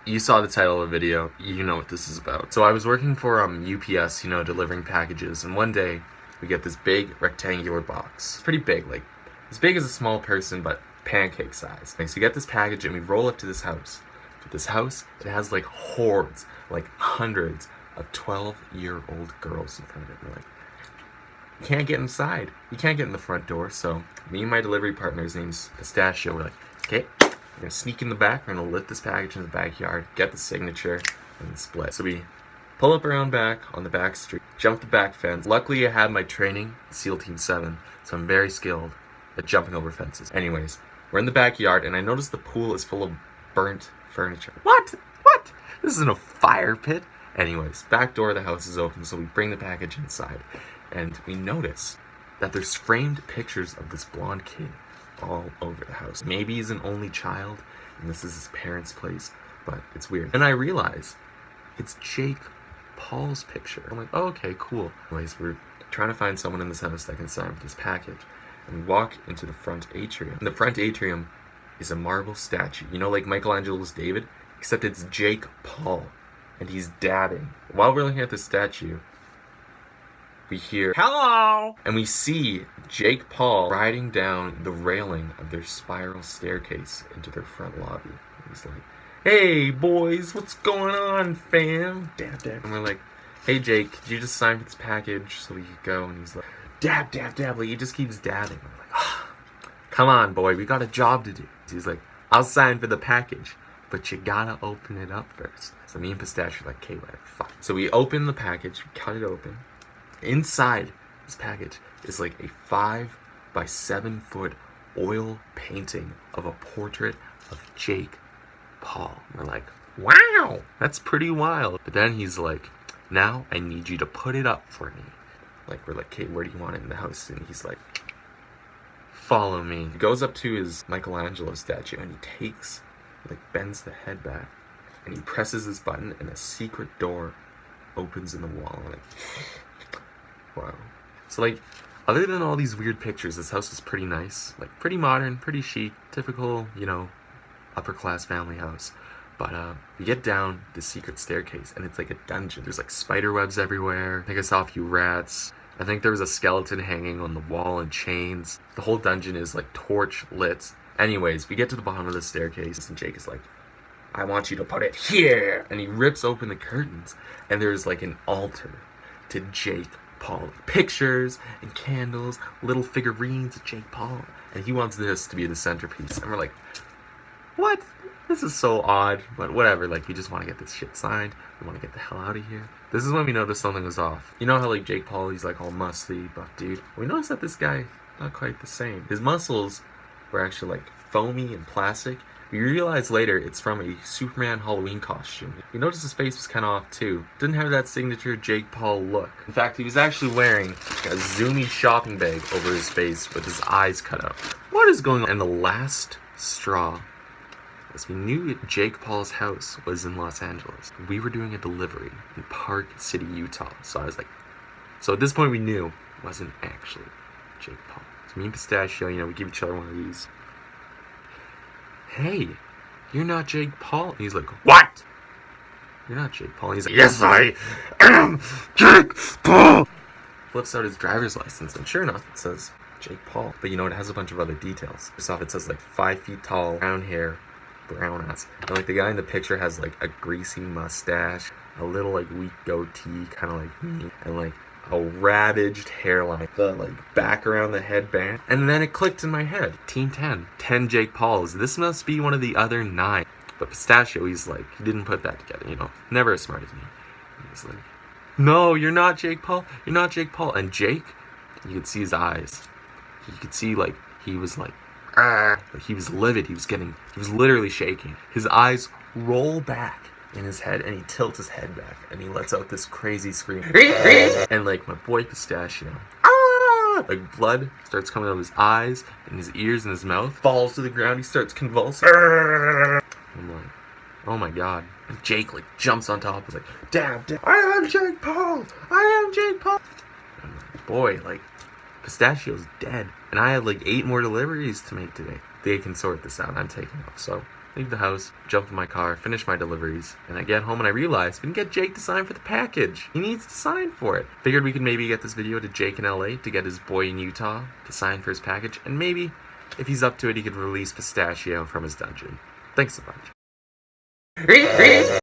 You saw the title of the video, you know what this is about. So I was working for UPS, delivering packages, and one day we get this big rectangular box. It's pretty big, like as big as a small person, but pancake size. So we get this package and we roll up to this house. This house, it has like hordes, like hundreds of 12-year-old girls in front of it. We're like, you can't get inside. You can't get in the front door. So me and my delivery partner, his name's Pistachio, we're like, okay, we're gonna sneak in the back, we're gonna lift this package in the backyard, get the signature, and split. So we pull up around back on the back street, jump the back fence. Luckily I had my training, SEAL Team 7, so I'm very skilled at jumping over fences. Anyways, we're in the backyard and I noticed the pool is full of burnt furniture. What? This isn't a fire pit. Anyways, back door of the house is open, so we bring the package inside and we notice that there's framed pictures of this blonde kid all over the house. Maybe he's an only child and this is his parents' place, but it's weird. And I realize it's Jake Paul's picture. I'm like, oh, okay, cool. Anyways, we're trying to find someone in this house that can sign for this package. And we walk into the front atrium. In the front atrium is a marble statue. Like Michelangelo's David, except it's Jake Paul. And he's dabbing. While we're looking at the statue, we hear, hello! And we see Jake Paul riding down the railing of their spiral staircase into their front lobby. And he's like, hey, boys, what's going on, fam? Dab, dab. And we're like, hey, Jake, could you just sign for this package so we could go? And he's like, dab, dab, dab. Like, he just keeps dabbing. We're like, come on, boy, we got a job to do. He's like, I'll sign for the package, but you gotta open it up first. So me and Pistachio are like, okay, whatever, fuck. So we open the package, we cut it open. Inside this package is like a 5 by 7 foot oil painting of a portrait of Jake Paul. And we're like, wow, that's pretty wild. But then he's like, now I need you to put it up for me. Like, we're like, okay, where do you want it in the house? And he's like, follow me. He goes up to his Michelangelo statue and he bends the head back and he presses this button and a secret door opens in the wall. I'm like, wow. So other than all these weird pictures, this house is pretty nice. Like, pretty modern, pretty chic, typical, upper class family house. But you get down the secret staircase and it's like a dungeon. There's like spider webs everywhere. I think I saw a few rats. I think there was a skeleton hanging on the wall in chains. The whole dungeon is like torch lit. Anyways, we get to the bottom of the staircase and Jake is like, I want you to put it here. And he rips open the curtains and there's like an altar to Jake Paul. Pictures and candles, little figurines of Jake Paul. And he wants this to be the centerpiece. And we're like, what? This is so odd, but whatever. Like, we just want to get this shit signed. We want to get the hell out of here. This is when we noticed something was off. You know how like Jake Paul, he's like all muscly, buff dude. We noticed that this guy, not quite the same. His muscles were actually like foamy and plastic. We realized later it's from a Superman Halloween costume. We noticed his face was kind of off too. Didn't have that signature Jake Paul look. In fact, he was actually wearing a zoomy shopping bag over his face with his eyes cut out. What is going on? And the last straw was we knew Jake Paul's house was in Los Angeles. We were doing a delivery in Park City, Utah. So I was like, so at this point we knew it wasn't actually Jake Paul. So me and Pistachio, we give each other one of these. Hey, you're not Jake Paul. And he's like, what? You're not Jake Paul. And he's like, yes, I am Jake Paul. Flips out his driver's license, and sure enough, it says Jake Paul. But it has a bunch of other details. First off, it says like 5 feet tall, brown hair, brown ass. And like the guy in the picture has like a greasy mustache, a little like weak goatee, kind of like me, and like a ravaged hairline, the like back around the headband. And then it clicked in my head, Team 10 Jake Pauls. This must be one of the other 9. But Pistachio, he's like, he didn't put that together, never as smart as me. He's like, no, you're not Jake Paul, you're not Jake Paul. And Jake, you could see his eyes, you could see like he was like, like he was livid, he was literally shaking. His eyes roll back in his head and he tilts his head back and he lets out this crazy scream. And like my boy Pistachio, like blood starts coming out of his eyes and his ears and his mouth, falls to the ground, he starts convulsing. I'm like, oh my god. And Jake like jumps on top, is like, dab, I am Jake Paul, I am Jake Paul. And I'm like, boy, like Pistachio's dead and I had like 8 more deliveries to make today. They can sort this out, I'm taking off. So leave the house, jump in my car, finish my deliveries, and I get home and I realize we didn't get Jake to sign for the package. He needs to sign for it. Figured we could maybe get this video to Jake in LA to get his boy in Utah to sign for his package, and maybe, if he's up to it, he could release Pistachio from his dungeon. Thanks a bunch.